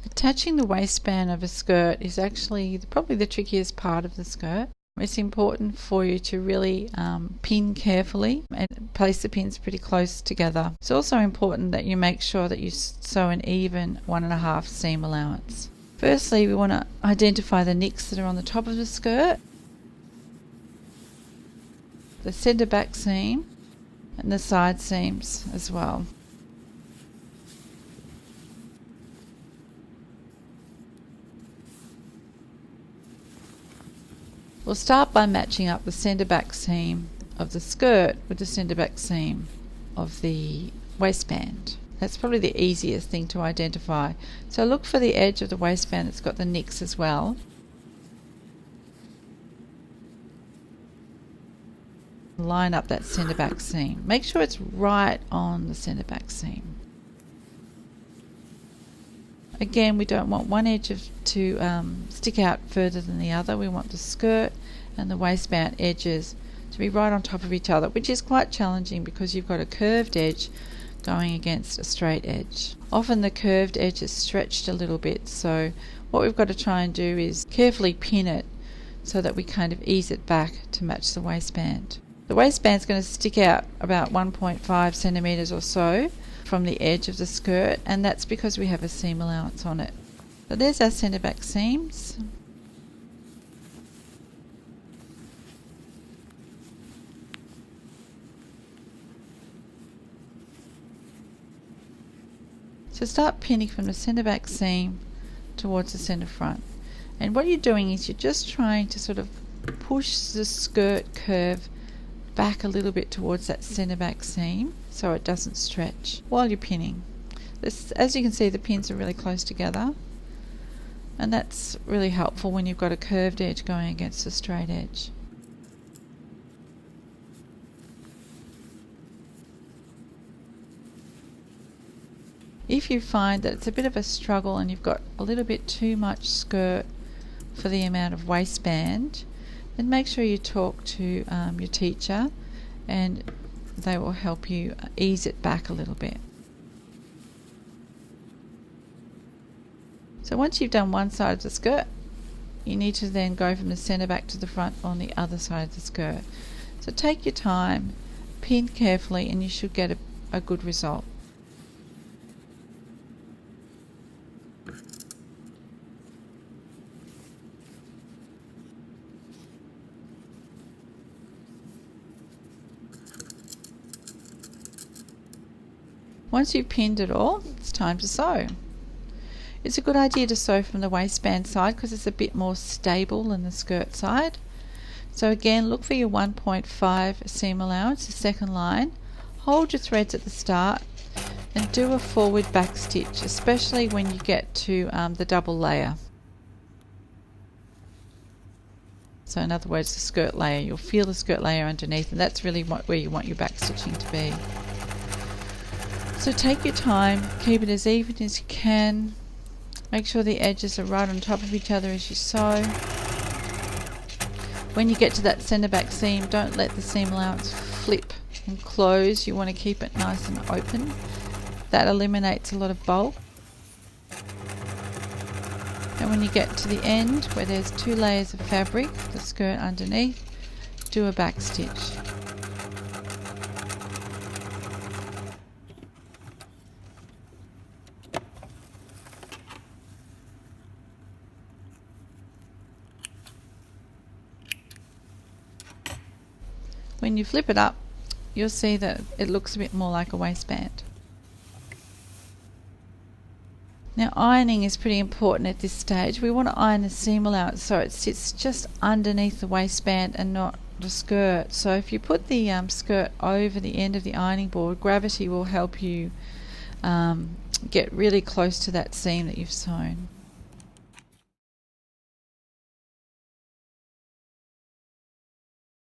Attaching the waistband of a skirt is actually probably the trickiest part of the skirt. It's important for you to really pin carefully and place the pins pretty close together. It's also important that you make sure that you sew an even 1.5 seam allowance. Firstly, we want to identify the nicks that are on the top of the skirt, the centre back seam and the side seams as well. We'll start by matching up the centre back seam of the skirt with the centre back seam of the waistband. That's probably the easiest thing to identify. So look for the edge of the waistband that's got the nicks as well. Line up that centre back seam. Make sure it's right on the centre back seam. Again, we don't want one edge to stick out further than the other. We want the skirt and the waistband edges to be right on top of each other, which is quite challenging because you've got a curved edge going against a straight edge. Often the curved edge is stretched a little bit, so what we've got to try and do is carefully pin it so that we kind of ease it back to match the waistband. The waistband's going to stick out about 1.5 centimetres or so from the edge of the skirt, and that's because we have a seam allowance on it. So there's our centre back seams. So start pinning from the centre back seam towards the centre front. And what you're doing is you're just trying to sort of push the skirt curve back a little bit towards that centre back seam so it doesn't stretch while you're pinning. As you can see, the pins are really close together, and that's really helpful when you've got a curved edge going against a straight edge. If you find that it's a bit of a struggle and you've got a little bit too much skirt for the amount of waistband, then make sure you talk to your teacher and they will help you ease it back a little bit. So once you've done one side of the skirt, you need to then go from the centre back to the front on the other side of the skirt. So take your time, pin carefully, and you should get a good result. Once you've pinned it all, it's time to sew. It's a good idea to sew from the waistband side because it's a bit more stable than the skirt side. So again, look for your 1.5 seam allowance, the second line. Hold your threads at the start and do a forward back stitch, especially when you get to the double layer. So in other words, the skirt layer. You'll feel the skirt layer underneath, and that's really where you want your back stitching to be. So take your time, keep it as even as you can. Make sure the edges are right on top of each other as you sew. When you get to that centre back seam, don't let the seam allowance flip and close. You want to keep it nice and open. That eliminates a lot of bulk. And when you get to the end where there's 2 layers of fabric, the skirt underneath, do a back stitch. When you flip it up, you'll see that it looks a bit more like a waistband. Now ironing is pretty important at this stage. We want to iron the seam allowance so it sits just underneath the waistband and not the skirt. So if you put the skirt over the end of the ironing board, gravity will help you get really close to that seam that you've sewn.